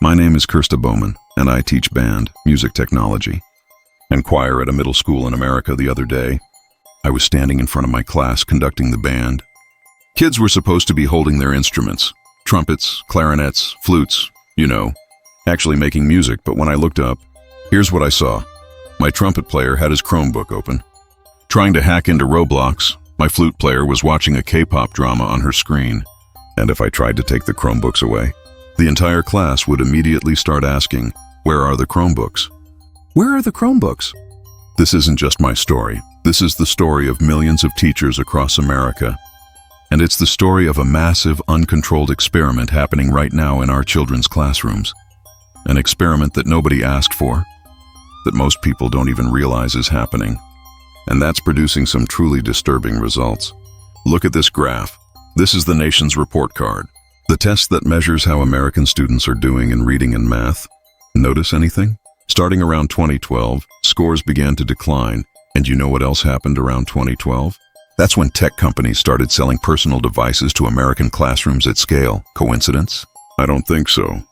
My name is Kirsta Bowman, and I teach band, music technology, and choir at a middle school in America the other day. I was standing in front of my class conducting the band. Kids were supposed to be holding their instruments, trumpets, clarinets, flutes, actually making music, but when I looked up, here's what I saw. My trumpet player had his Chromebook open. Trying to hack into Roblox, my flute player was watching a K-pop drama on her screen. And if I tried to take the Chromebooks away, the entire class would immediately start asking, "Where are the Chromebooks? Where are the Chromebooks?" This isn't just my story. This is the story of millions of teachers across America. And it's the story of a massive, uncontrolled experiment happening right now in our children's classrooms. An experiment that nobody asked for, that most people don't even realize is happening. And that's producing some truly disturbing results. Look at this graph. This is the nation's report card, the test that measures how American students are doing in reading and math. Notice anything? Starting around 2012, scores began to decline. And you know what else happened around 2012? That's when tech companies started selling personal devices to American classrooms at scale. Coincidence? I don't think so.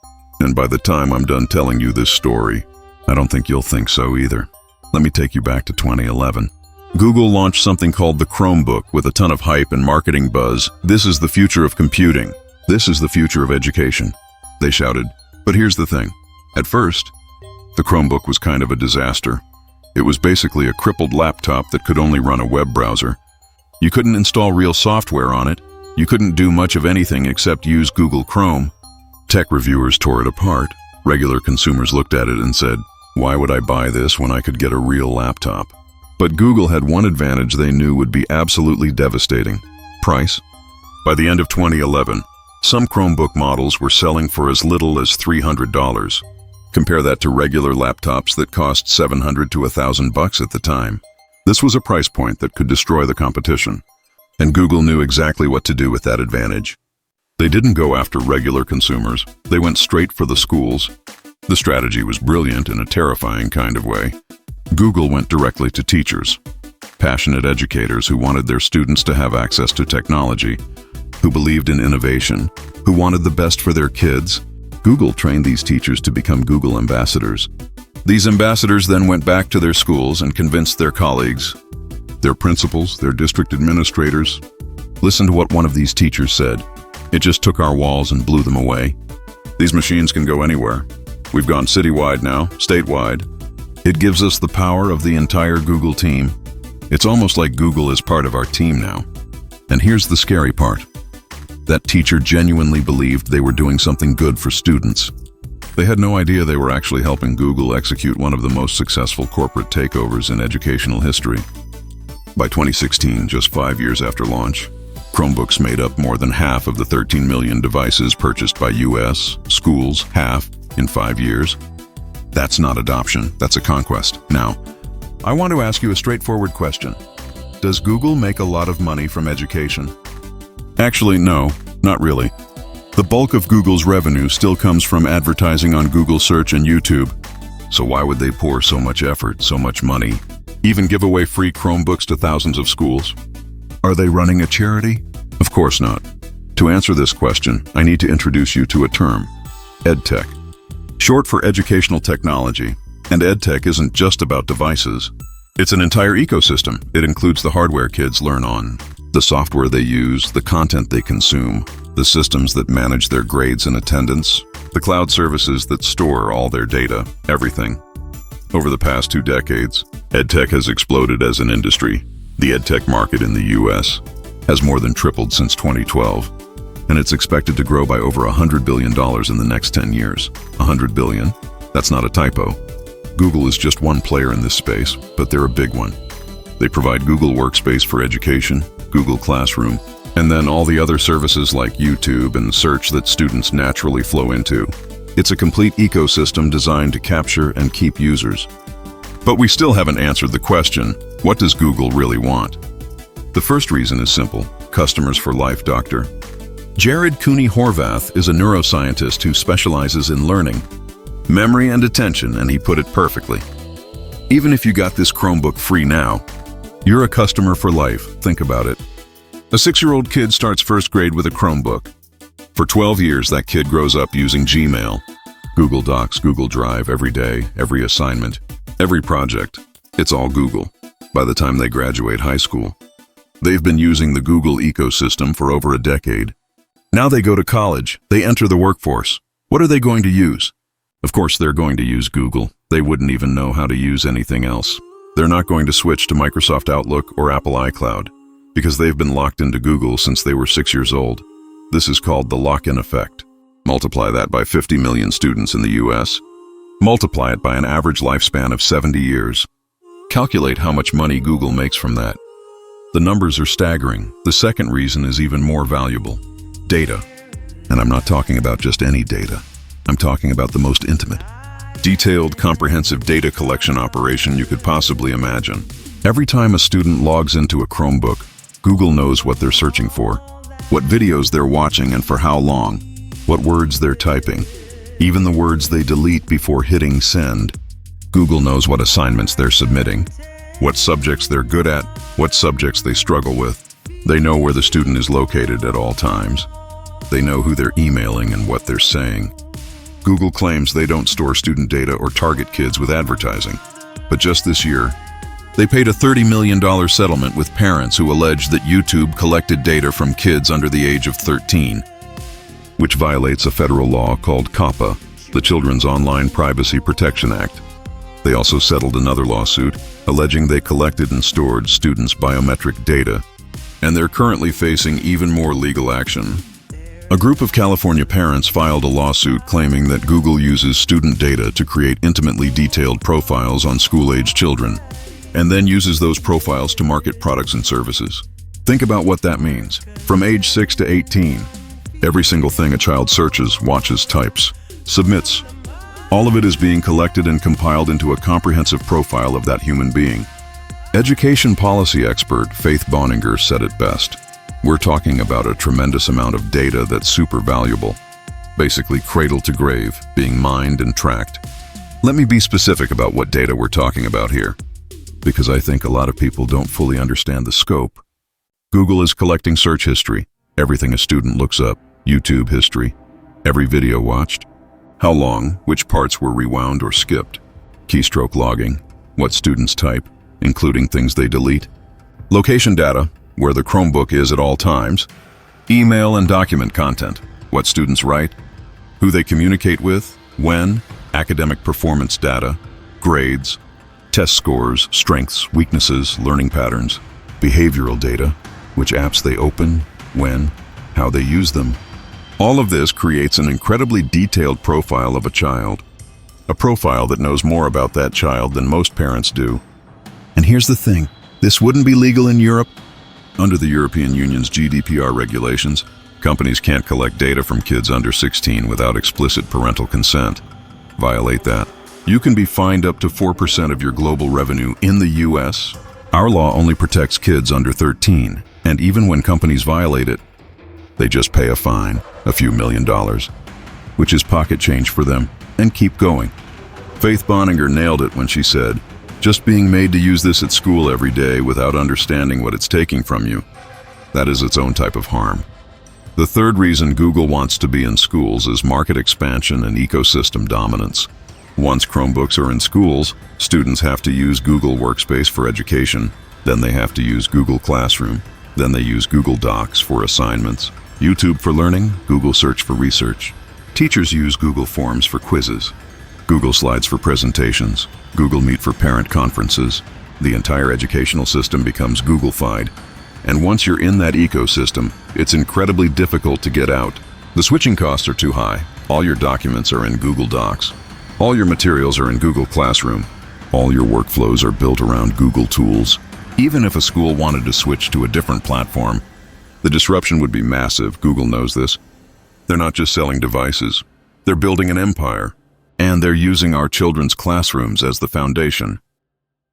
And by the time I'm done telling you this story, I don't think you'll think so either. Let me take you back to 2011. Google launched something called the Chromebook with a ton of hype and marketing buzz. This is the future of computing. This is the future of education, they shouted. But here's the thing. At first, the Chromebook was kind of a disaster. It was basically a crippled laptop that could only run a web browser. You couldn't install real software on it. You couldn't do much of anything except use Google Chrome. Tech reviewers tore it apart. Regular consumers looked at it and said, "Why would I buy this when I could get a real laptop?" But Google had one advantage they knew would be absolutely devastating: price. By the end of 2011, some Chromebook models were selling for as little as $300. Compare that to regular laptops that cost $700 to $1,000 at the time. This was a price point that could destroy the competition, and Google knew exactly what to do with that advantage. They didn't go after regular consumers. They went straight for the schools. The strategy was brilliant in a terrifying kind of way. Google went directly to teachers, passionate educators who wanted their students to have access to technology, who believed in innovation, who wanted the best for their kids. Google trained these teachers to become Google ambassadors. These ambassadors then went back to their schools and convinced their colleagues, their principals, their district administrators. Listen to what one of these teachers said. "It just took our walls and blew them away. These machines can go anywhere. We've gone citywide now, statewide. It gives us the power of the entire Google team. It's almost like Google is part of our team now." And here's the scary part. That teacher genuinely believed they were doing something good for students. They had no idea they were actually helping Google execute one of the most successful corporate takeovers in educational history. By 2016, just 5 years after launch, Chromebooks made up more than half of the 13 million devices purchased by US schools, half in 5 years. That's not adoption, that's a conquest. Now, I want to ask you a straightforward question. Does Google make a lot of money from education? Actually, no, not really. The bulk of Google's revenue still comes from advertising on Google Search and YouTube. So why would they pour so much effort, so much money, even give away free Chromebooks to thousands of schools? Are they running a charity? Of course not. To answer this question, I need to introduce you to a term: edtech. Short for educational technology. And edtech isn't just about devices. It's an entire ecosystem. It includes the hardware kids learn on, the software they use, the content they consume, the systems that manage their grades and attendance, the cloud services that store all their data, everything. Over the past 2 decades, edtech has exploded as an industry. The edtech market in the US has more than tripled since 2012, and it's expected to grow by over $100 billion in the next 10 years. $100 billion? That's not a typo. Google is just one player in this space, but they're a big one. They provide Google Workspace for education, Google Classroom, and then all the other services like YouTube and search that students naturally flow into. It's a complete ecosystem designed to capture and keep users. But we still haven't answered the question, what does Google really want? The first reason is simple: customers for life, Dr. Jared Cooney Horvath is a neuroscientist who specializes in learning, memory, and attention, and he put it perfectly. Even if you got this Chromebook free now, you're a customer for life. Think about it. A 6-year-old kid starts first grade with a Chromebook. For 12 years, that kid grows up using Gmail, Google Docs, Google Drive, every day, every assignment, every project. It's all Google. By the time they graduate high school, they've been using the Google ecosystem for over a decade. Now they go to college, they enter the workforce. What are they going to use? Of course, they're going to use Google. They wouldn't even know how to use anything else. They're not going to switch to Microsoft Outlook or Apple iCloud because they've been locked into Google since they were 6 years old. This is called the lock-in effect. Multiply that by 50 million students in the US. Multiply it by an average lifespan of 70 years. Calculate how much money Google makes from that. The numbers are staggering. The second reason is even more valuable. Data. And I'm not talking about just any data. I'm talking about the most intimate, detailed, comprehensive data collection operation you could possibly imagine. Every time a student logs into a Chromebook, Google knows what they're searching for, what videos they're watching and for how long, what words they're typing, even the words they delete before hitting send. Google knows what assignments they're submitting, what subjects they're good at, what subjects they struggle with. They know where the student is located at all times. They know who they're emailing and what they're saying. Google claims they don't store student data or target kids with advertising. But just this year, they paid a $30 million settlement with parents who alleged that YouTube collected data from kids under the age of 13, which violates a federal law called COPPA, the Children's Online Privacy Protection Act. They also settled another lawsuit, alleging they collected and stored students' biometric data, and they're currently facing even more legal action. A group of California parents filed a lawsuit claiming that Google uses student data to create intimately detailed profiles on school-age children, and then uses those profiles to market products and services. Think about what that means. From age 6 to 18, every single thing a child searches, watches, types, submits, all of it is being collected and compiled into a comprehensive profile of that human being. Education policy expert Faith Bonninger said it best. We're talking about a tremendous amount of data that's super valuable, basically cradle to grave, being mined and tracked. Let me be specific about what data we're talking about here, because I think a lot of people don't fully understand the scope. Google is collecting search history, everything a student looks up, YouTube history, every video watched, how long, which parts were rewound or skipped, keystroke logging, what students type, including things they delete, location data, where the Chromebook is at all times, email and document content, what students write, who they communicate with, when, academic performance data, grades, test scores, strengths, weaknesses, learning patterns, behavioral data, which apps they open, when, how they use them. All of this creates an incredibly detailed profile of a child, a profile that knows more about that child than most parents do. And here's the thing, this wouldn't be legal in Europe. Under the European Union's GDPR regulations, companies can't collect data from kids under 16 without explicit parental consent. Violate that. You can be fined up to 4% of your global revenue in the US. Our law only protects kids under 13, and even when companies violate it, they just pay a fine, a few $1 million, which is pocket change for them, and keep going. Faith Bonninger nailed it when she said, just being made to use this at school every day without understanding what it's taking from you, that is its own type of harm. The third reason Google wants to be in schools is market expansion and ecosystem dominance. Once Chromebooks are in schools, students have to use Google Workspace for education, then they have to use Google Classroom, then they use Google Docs for assignments, YouTube for learning, Google Search for research. Teachers use Google Forms for quizzes, Google Slides for presentations, Google Meet for parent conferences. The entire educational system becomes Google-fied. And once you're in that ecosystem, it's incredibly difficult to get out. The switching costs are too high. All your documents are in Google Docs. All your materials are in Google Classroom. All your workflows are built around Google Tools. Even if a school wanted to switch to a different platform, the disruption would be massive. Google knows this. They're not just selling devices. They're building an empire. And they're using our children's classrooms as the foundation.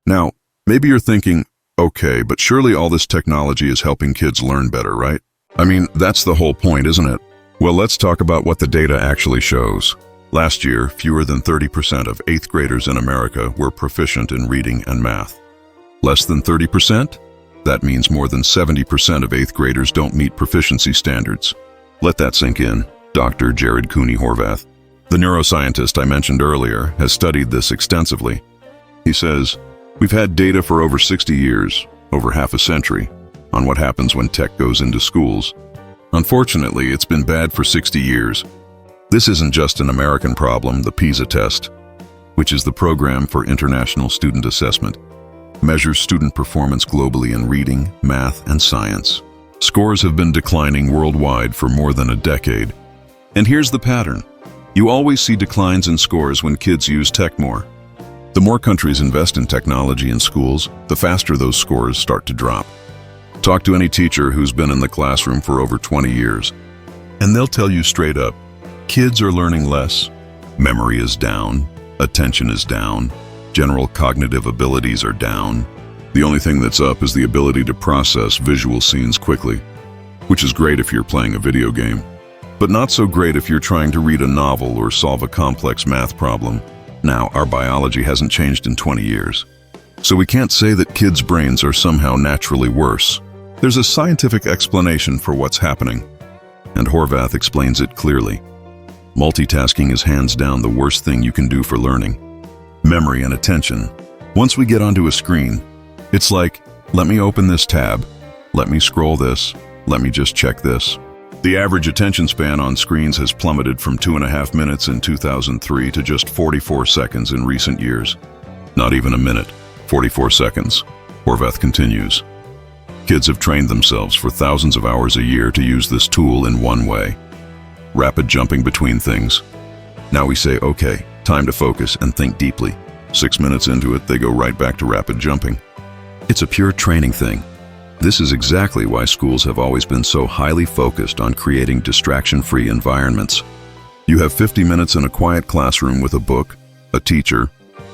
Now, maybe you're thinking, okay, but surely all this technology is helping kids learn better, right? I mean, that's the whole point, isn't it? Well, let's talk about what the data actually shows. Last year, fewer than 30% of 8th graders in America were proficient in reading and math. Less than 30%? That means more than 70% of 8th graders don't meet proficiency standards. Let that sink in, Dr. Jared Cooney Horvath. The neuroscientist I mentioned earlier has studied this extensively. He says, "We've had data for over 60 years, over half a century, on what happens when tech goes into schools. Unfortunately, it's been bad for 60 years. This isn't just an American problem. The PISA test, which is the Program for International Student Assessment, measures student performance globally in reading, math, and science. Scores have been declining worldwide for more than a decade. And here's the pattern. You always see declines in scores when kids use tech more. The more countries invest in technology in schools, the faster those scores start to drop. Talk to any teacher who's been in the classroom for over 20 years, and they'll tell you straight up, kids are learning less, memory is down, attention is down, general cognitive abilities are down. The only thing that's up is the ability to process visual scenes quickly, which is great if you're playing a video game, but not so great if you're trying to read a novel or solve a complex math problem. Now, our biology hasn't changed in 20 years, so we can't say that kids' brains are somehow naturally worse. There's a scientific explanation for what's happening, and Horvath explains it clearly. Multitasking is hands down the worst thing you can do for learning. Memory and attention. Once we get onto a screen, it's like, let me open this tab, let me scroll this, let me just check this. The average attention span on screens has plummeted from 2.5 minutes in 2003 to just 44 seconds in recent years. Not even a minute, 44 seconds. Horvath continues. Kids have trained themselves for thousands of hours a year to use this tool in one way. Rapid jumping between things. Now we say, okay, time to focus and think deeply. 6 minutes into it, they go right back to rapid jumping. It's a pure training thing. This is exactly why schools have always been so highly focused on creating distraction-free environments. You have 50 minutes in a quiet classroom with a book, a teacher,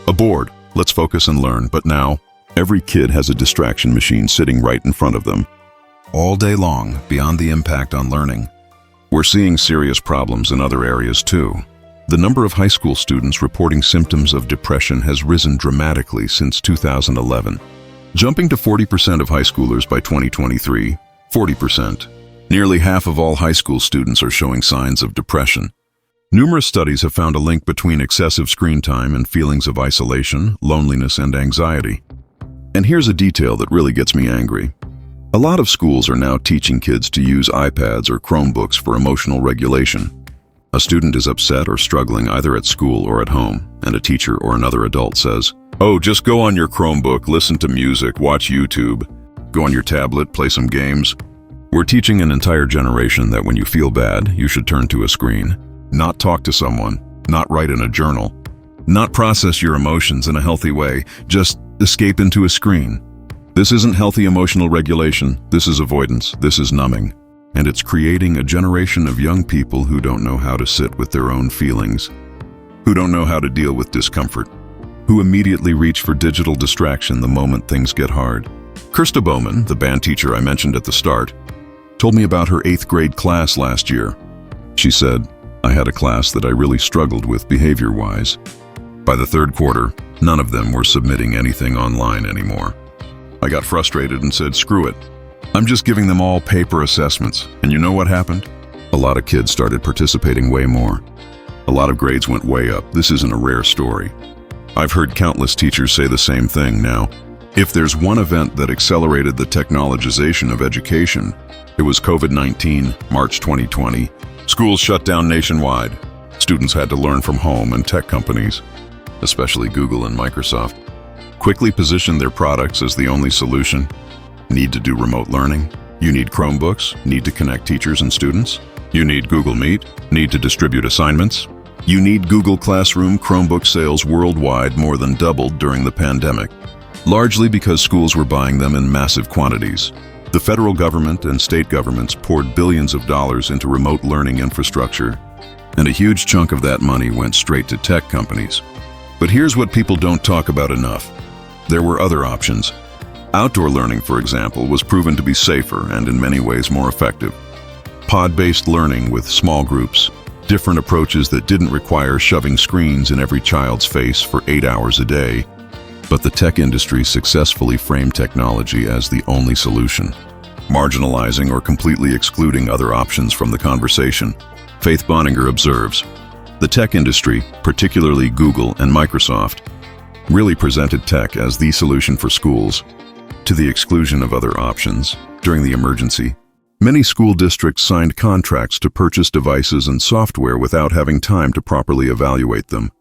a board. Let's focus and learn. But now, every kid has a distraction machine sitting right in front of them. All day long, beyond the impact on learning. We're seeing serious problems in other areas too. The number of high school students reporting symptoms of depression has risen dramatically since 2011. Jumping to 40% of high schoolers by 2023, 40%. Nearly half of all high school students are showing signs of depression. Numerous studies have found a link between excessive screen time and feelings of isolation, loneliness, and anxiety. And here's a detail that really gets me angry. A lot of schools are now teaching kids to use iPads or Chromebooks for emotional regulation. A student is upset or struggling either at school or at home, and a teacher or another adult says, "Oh, just go on your Chromebook, listen to music, watch YouTube. Go on your tablet, play some games." We're teaching an entire generation that when you feel bad, you should turn to a screen, not talk to someone, not write in a journal, not process your emotions in a healthy way, just escape into a screen. This isn't healthy emotional regulation, this is avoidance, this is numbing. And it's creating a generation of young people who don't know how to sit with their own feelings, who don't know how to deal with discomfort, who immediately reach for digital distraction the moment things get hard. Kirsta Bowman, the band teacher I mentioned at the start, told me about her 8th grade class last year. She said, "I had a class that I really struggled with behavior-wise. By the 3rd quarter, none of them were submitting anything online anymore. I got frustrated and said, screw it. I'm just giving them all paper assessments. And you know what happened? A lot of kids started participating way more. A lot of grades went way up. This isn't a rare story. I've heard countless teachers say the same thing now. If there's one event that accelerated the technologization of education, it was COVID-19, March 2020. Schools shut down nationwide. Students had to learn from home, and tech companies, especially Google and Microsoft, quickly positioned their products as the only solution. Need to do remote learning? You need Chromebooks? Need to connect teachers and students? You need Google Meet? Need to distribute assignments? You need Google Classroom. Chromebook sales worldwide more than doubled during the pandemic, largely because schools were buying them in massive quantities. The federal government and state governments poured billions of dollars into remote learning infrastructure, and a huge chunk of that money went straight to tech companies. But here's what people don't talk about enough. There were other options. Outdoor learning, for example, was proven to be safer and in many ways more effective. Pod-based learning with small groups, different approaches that didn't require shoving screens in every child's face for 8 hours a day. But the tech industry successfully framed technology as the only solution, marginalizing or completely excluding other options from the conversation. Faith Bonninger observes, The tech industry, particularly Google and Microsoft, really presented tech as the solution for schools, to the exclusion of other options. During the emergency, many school districts signed contracts to purchase devices and software without having time to properly evaluate them.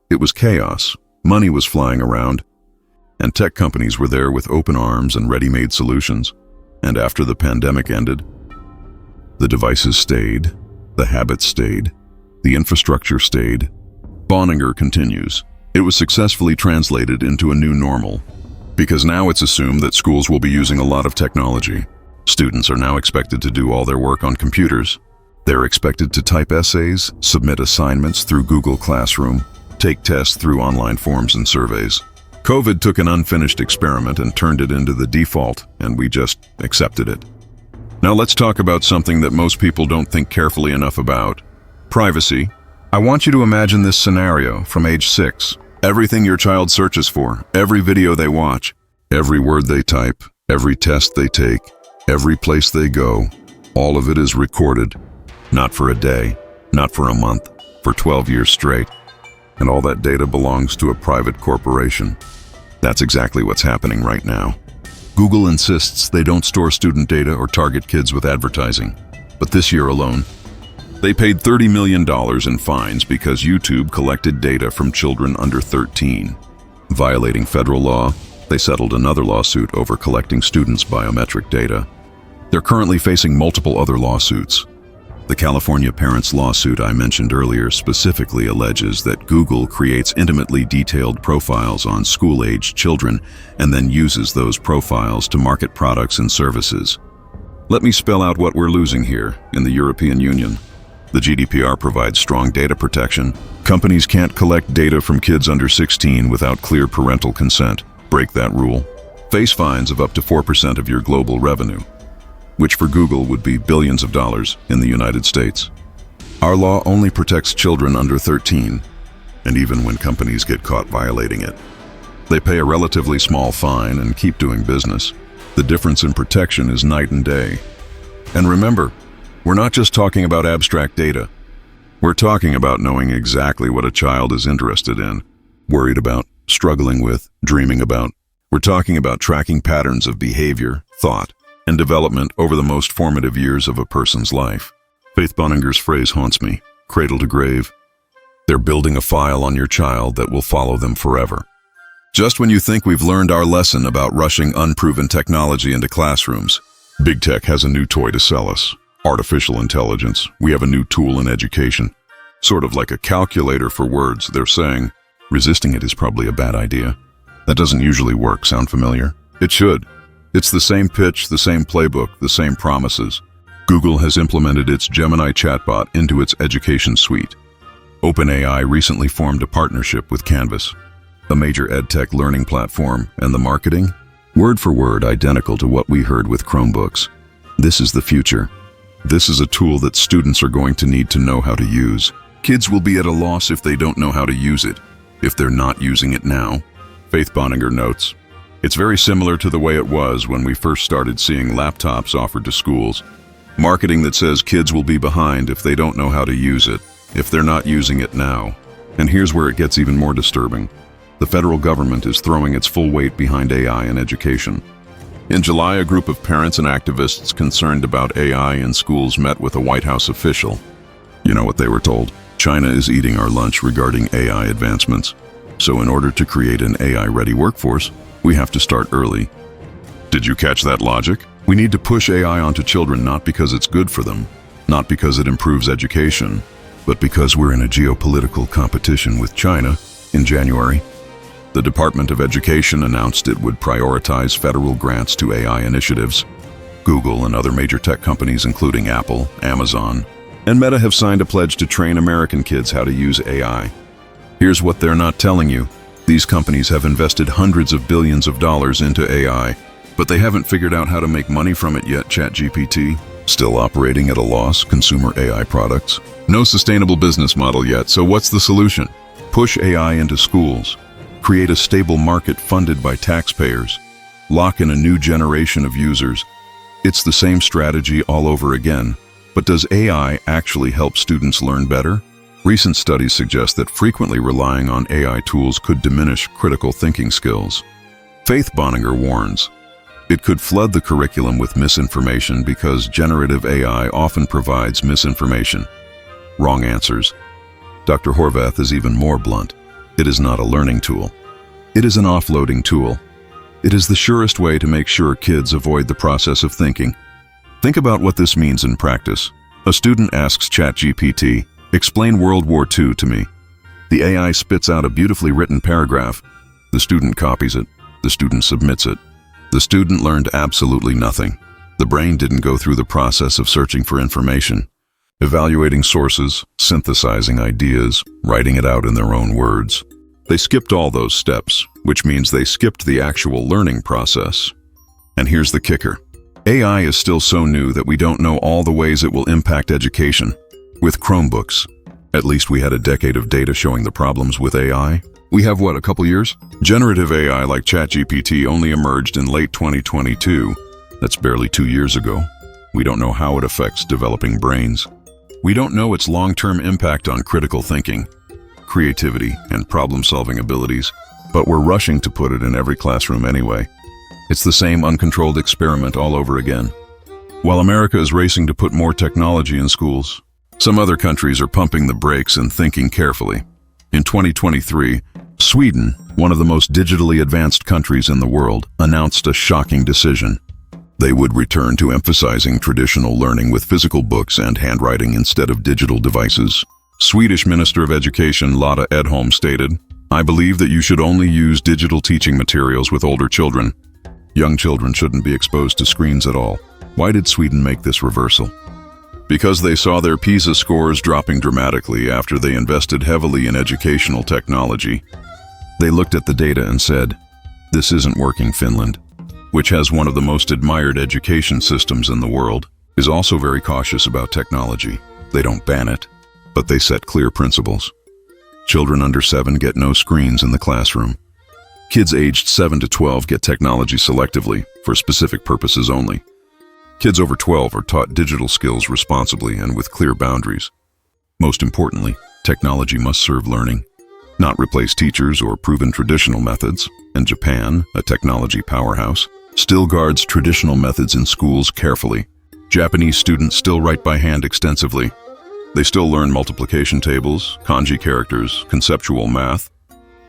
It was chaos, money was flying around, and tech companies were there with open arms and ready-made solutions. And after the pandemic ended, the devices stayed, the habits stayed, the infrastructure stayed. Boninger continues, it was successfully translated into a new normal, because now it's assumed that schools will be using a lot of technology. Students are now expected to do all their work on computers. They're expected to type essays, submit assignments through Google Classroom, take tests through online forms and surveys. COVID took an unfinished experiment and turned it into the default, and we just accepted it. Now let's talk about something that most people don't think carefully enough about: privacy. I want you to imagine this scenario from age 6. Everything your child searches for, every video they watch, every word they type, every test they take, every place they go, all of it is recorded. Not for a day, not for a month, for 12 years straight. And all that data belongs to a private corporation. That's exactly what's happening right now. Google insists they don't store student data or target kids with advertising. But this year alone, they paid $30 million in fines because YouTube collected data from children under 13. Violating federal law, they settled another lawsuit over collecting students' biometric data. They're currently facing multiple other lawsuits. The California parents' lawsuit I mentioned earlier specifically alleges that Google creates intimately detailed profiles on school-aged children and then uses those profiles to market products and services. Let me spell out what we're losing here in the European Union. The GDPR provides strong data protection. Companies can't collect data from kids under 16 without clear parental consent. Break that rule. Face fines of up to 4% of your global revenue, which for Google would be billions of dollars in the United States. Our law only protects children under 13, and even when companies get caught violating it, they pay a relatively small fine and keep doing business. The difference in protection is night and day. And remember, we're not just talking about abstract data. We're talking about knowing exactly what a child is interested in, worried about, struggling with, dreaming about. We're talking about tracking patterns of behavior, thought, and development over the most formative years of a person's life. Faith Boninger's phrase haunts me, cradle to grave. They're building a file on your child that will follow them forever. Just when you think we've learned our lesson about rushing unproven technology into classrooms, Big Tech has a new toy to sell us. Artificial intelligence. We have a new tool in education. Sort of like a calculator for words, they're saying. Resisting it is probably a bad idea. That doesn't usually work. Sound familiar? It should. It's the same pitch, the same playbook, the same promises. Google has implemented its Gemini chatbot into its education suite. OpenAI recently formed a partnership with Canvas, a major edtech learning platform, and the marketing, word for word identical to what we heard with Chromebooks. This is the future. This is a tool that students are going to need to know how to use. Kids will be at a loss if they don't know how to use it, if they're not using it now. Faith Boninger notes, it's very similar to the way it was when we first started seeing laptops offered to schools. Marketing that says kids will be behind if they don't know how to use it, if they're not using it now. And here's where it gets even more disturbing. The federal government is throwing its full weight behind AI in education. In July, a group of parents and activists concerned about AI in schools met with a White House official. You know what they were told? China is eating our lunch regarding AI advancements. So in order to create an AI-ready workforce, we have to start early. Did you catch that logic? We need to push AI onto children not because it's good for them, not because it improves education, but because we're in a geopolitical competition with China. In January, the Department of Education announced it would prioritize federal grants to AI initiatives. Google and other major tech companies, including Apple, Amazon, and Meta, have signed a pledge to train American kids how to use AI. Here's what they're not telling you. These companies have invested hundreds of billions of dollars into AI, but they haven't figured out how to make money from it yet. ChatGPT, still operating at a loss. Consumer AI products, no sustainable business model yet. So what's the solution? Push AI into schools. Create a stable market funded by taxpayers. Lock in a new generation of users. It's the same strategy all over again. But does AI actually help students learn better? Recent studies suggest that frequently relying on AI tools could diminish critical thinking skills. Faith Bonninger warns, it could flood the curriculum with misinformation because generative AI often provides misinformation. Wrong answers. Dr. Horvath is even more blunt. It is not a learning tool. It is an offloading tool. It is the surest way to make sure kids avoid the process of thinking. Think about what this means in practice. A student asks ChatGPT, "Explain World War II to me." The AI spits out a beautifully written paragraph. The student copies it. The student submits it. The student learned absolutely nothing. The brain didn't go through the process of searching for information, evaluating sources, synthesizing ideas, writing it out in their own words. They skipped all those steps, which means they skipped the actual learning process. And here's the kicker. AI is still so new that we don't know all the ways it will impact education. With Chromebooks, at least we had a decade of data showing the problems with AI. We have what, a couple years? Generative AI like ChatGPT only emerged in late 2022. That's barely 2 years ago. We don't know how it affects developing brains. We don't know its long-term impact on critical thinking, creativity, and problem-solving abilities, but we're rushing to put it in every classroom anyway. It's the same uncontrolled experiment all over again. While America is racing to put more technology in schools, some other countries are pumping the brakes and thinking carefully. In 2023, Sweden, one of the most digitally advanced countries in the world, announced a shocking decision. They would return to emphasizing traditional learning with physical books and handwriting instead of digital devices. Swedish Minister of Education Lotta Edholm stated, "I believe that you should only use digital teaching materials with older children. Young children shouldn't be exposed to screens at all." Why did Sweden make this reversal? Because they saw their PISA scores dropping dramatically after they invested heavily in educational technology. They looked at the data and said, "This isn't working." Finland, which has one of the most admired education systems in the world, is also very cautious about technology. They don't ban it, but they set clear principles. Children under 7 get no screens in the classroom. Kids aged 7 to 12 get technology selectively, for specific purposes only. Kids over 12 are taught digital skills responsibly and with clear boundaries. Most importantly, technology must serve learning, not replace teachers or proven traditional methods. And Japan, a technology powerhouse, still guards traditional methods in schools carefully. Japanese students still write by hand extensively. They still learn multiplication tables, kanji characters, conceptual math.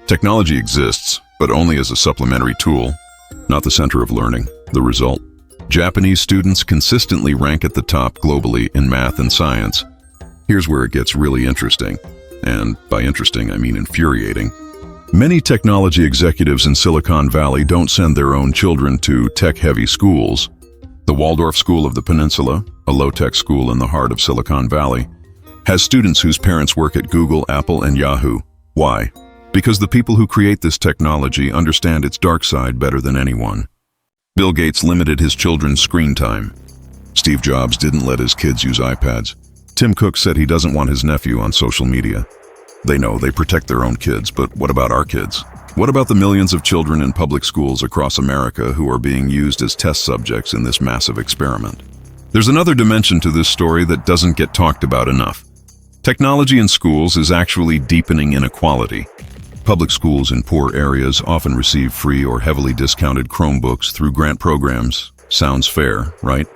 Technology exists, but only as a supplementary tool, not the center of learning. The result? Japanese students consistently rank at the top globally in math and science. Here's where it gets really interesting. And by interesting, I mean infuriating. Many technology executives in Silicon Valley don't send their own children to tech-heavy schools. The Waldorf School of the Peninsula, a low-tech school in the heart of Silicon Valley, has students whose parents work at Google, Apple, and Yahoo. Why? Because the people who create this technology understand its dark side better than anyone. Bill Gates limited his children's screen time. Steve Jobs didn't let his kids use iPads. Tim Cook said he doesn't want his nephew on social media. They know they protect their own kids, but what about our kids? What about the millions of children in public schools across America who are being used as test subjects in this massive experiment? There's another dimension to this story that doesn't get talked about enough. Technology in schools is actually deepening inequality. Public schools in poor areas often receive free or heavily discounted Chromebooks through grant programs. Sounds fair, right?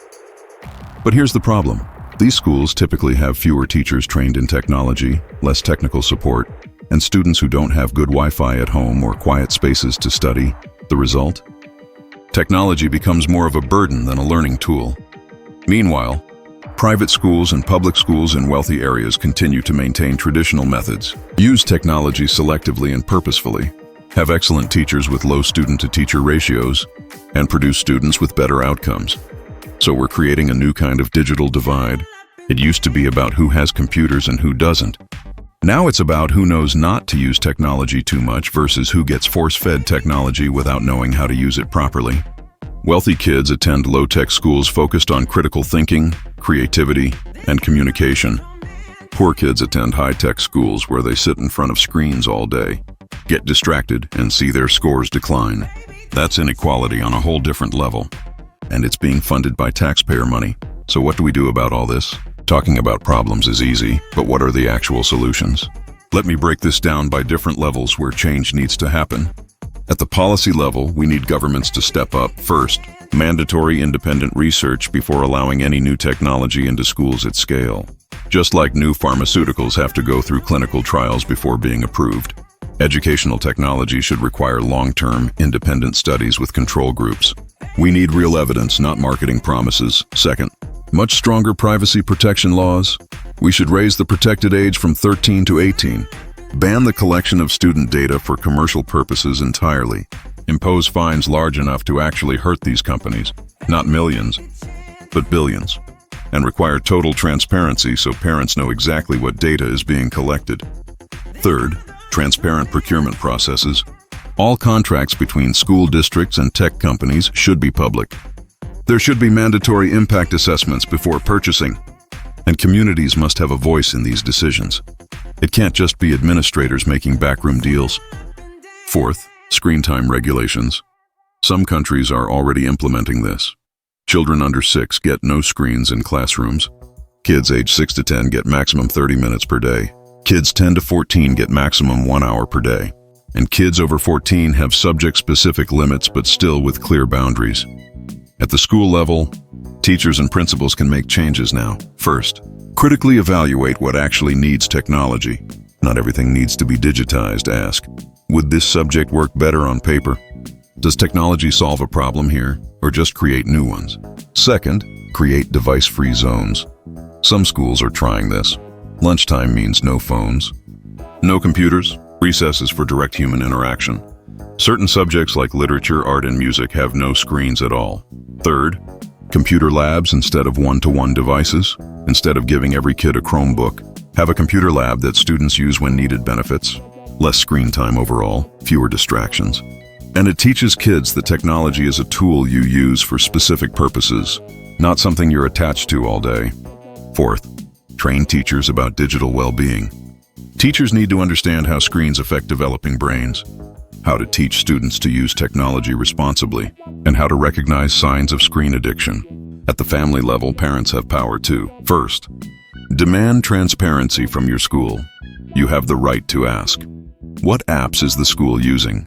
But here's the problem. These schools typically have fewer teachers trained in technology, less technical support, and students who don't have good Wi-Fi at home or quiet spaces to study. The result? Technology becomes more of a burden than a learning tool. Meanwhile, private schools and public schools in wealthy areas continue to maintain traditional methods, use technology selectively and purposefully, have excellent teachers with low student-to-teacher ratios, and produce students with better outcomes. So we're creating a new kind of digital divide. It used to be about who has computers and who doesn't. Now it's about who knows not to use technology too much versus who gets force-fed technology without knowing how to use it properly. Wealthy kids attend low-tech schools focused on critical thinking, creativity, and communication. Poor kids attend high-tech schools where they sit in front of screens all day, get distracted, and see their scores decline. That's inequality on a whole different level. And it's being funded by taxpayer money. So what do we do about all this? Talking about problems is easy, but what are the actual solutions? Let me break this down by different levels where change needs to happen. At the policy level, we need governments to step up. First, mandatory independent research before allowing any new technology into schools at scale. Just like new pharmaceuticals have to go through clinical trials before being approved, educational technology should require long-term, independent studies with control groups. We need real evidence, not marketing promises. Second, much stronger privacy protection laws. We should raise the protected age from 13 to 18. Ban the collection of student data for commercial purposes entirely. Impose fines large enough to actually hurt these companies, not millions, but billions. And require total transparency so parents know exactly what data is being collected. Third, transparent procurement processes. All contracts between school districts and tech companies should be public. There should be mandatory impact assessments before purchasing, and communities must have a voice in these decisions. It can't just be administrators making backroom deals. Fourth, screen time regulations. Some countries are already implementing this. Children under 6 get no screens in classrooms. Kids age 6 to 10 get maximum 30 minutes per day. Kids 10 to 14 get maximum 1 hour per day. And kids over 14 have subject-specific limits but still with clear boundaries. At the school level, teachers and principals can make changes now. First, critically evaluate what actually needs technology. Not everything needs to be digitized. Ask, would this subject work better on paper? Does technology solve a problem here, or just create new ones? Second, create device-free zones. Some schools are trying this. Lunchtime means no phones, no computers, recesses for direct human interaction. Certain subjects like literature, art, and music have no screens at all. Third, computer labs instead of one-to-one devices. Instead of giving every kid a Chromebook, have a computer lab that students use when needed. Benefits: less screen time overall, fewer distractions. And it teaches kids that technology is a tool you use for specific purposes, not something you're attached to all day. Fourth, train teachers about digital well-being. Teachers need to understand how screens affect developing brains, how to teach students to use technology responsibly, and how to recognize signs of screen addiction. At the family level, parents have power too. First, demand transparency from your school. You have the right to ask, what apps is the school using?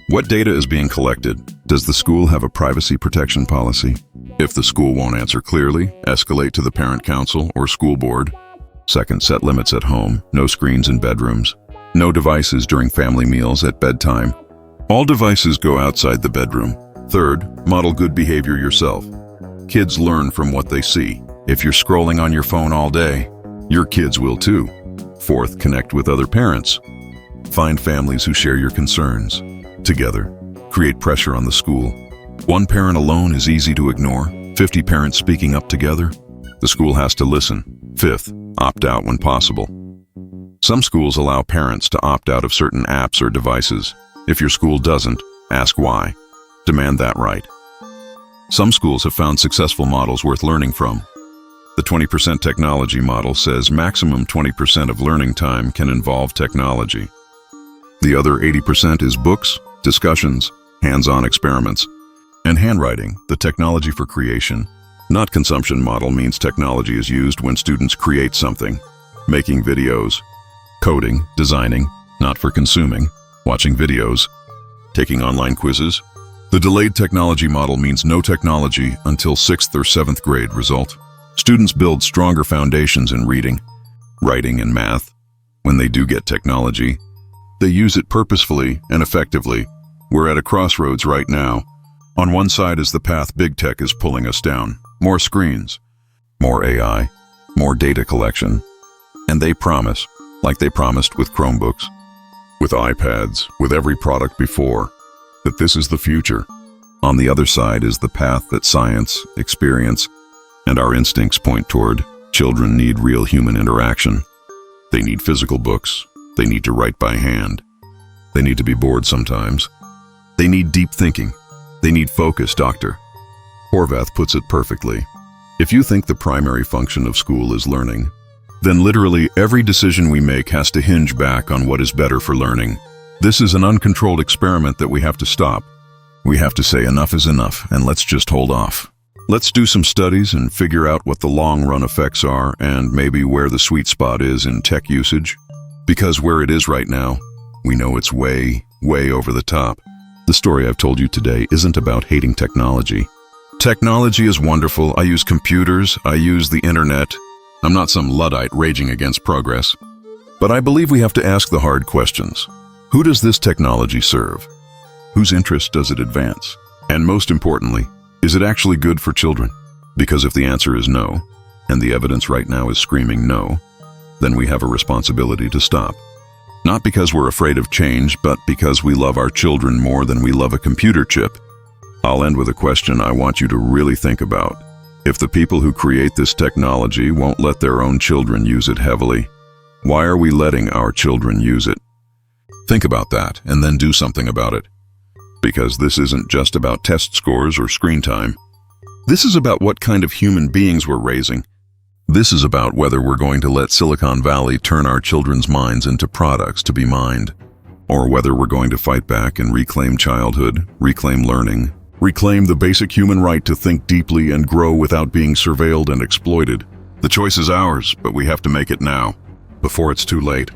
What data is being collected? Does the school have a privacy protection policy? If the school won't answer clearly, escalate to the parent council or school board. Second, set limits at home. No screens in bedrooms. No devices during family meals at bedtime. All devices go outside the bedroom. Third, model good behavior yourself. Kids learn from what they see. If you're scrolling on your phone all day, your kids will too. Fourth, connect with other parents. Find families who share your concerns. Together, create pressure on the school. One parent alone is easy to ignore. 50 parents speaking up together, the school has to listen. Fifth, opt out when possible. Some schools allow parents to opt out of certain apps or devices. If your school doesn't, ask why. Demand that right. Some schools have found successful models worth learning from. The 20% technology model says maximum 20% of learning time can involve technology. The other 80% is books, discussions, hands-on experiments, and handwriting, the technology for creation. Not consumption model means technology is used when students create something, making videos, coding, designing, not for consuming, watching videos, taking online quizzes. The delayed technology model means no technology until 6th or 7th grade. Result: students build stronger foundations in reading, writing, and math. When they do get technology, they use it purposefully and effectively. We're at a crossroads right now. On one side is the path big tech is pulling us down. More screens, more AI, more data collection. And they promise, like they promised with Chromebooks, with iPads, with every product before, that this is the future. On the other side is the path that science, experience, and our instincts point toward. Children need real human interaction. They need physical books. They need to write by hand. They need to be bored sometimes. They need deep thinking. They need focus. Dr. Horvath puts it perfectly. If you think the primary function of school is learning, then literally every decision we make has to hinge back on what is better for learning. This is an uncontrolled experiment that we have to stop. We have to say enough is enough and let's just hold off. Let's do some studies and figure out what the long-run effects are and maybe where the sweet spot is in tech usage. Because where it is right now, we know it's way, way over the top. The story I've told you today isn't about hating technology. Technology is wonderful. I use computers. I use the internet. I'm not some Luddite raging against progress. But I believe we have to ask the hard questions. Who does this technology serve? Whose interest does it advance? And most importantly, is it actually good for children? Because if the answer is no, and the evidence right now is screaming no, then we have a responsibility to stop. Not because we're afraid of change, but because we love our children more than we love a computer chip. I'll end with a question I want you to really think about. If the people who create this technology won't let their own children use it heavily, why are we letting our children use it? Think about that and then do something about it. Because this isn't just about test scores or screen time. This is about what kind of human beings we're raising. This is about whether we're going to let Silicon Valley turn our children's minds into products to be mined, or whether we're going to fight back and reclaim childhood, reclaim learning, reclaim the basic human right to think deeply and grow without being surveilled and exploited. The choice is ours, but we have to make it now, before it's too late.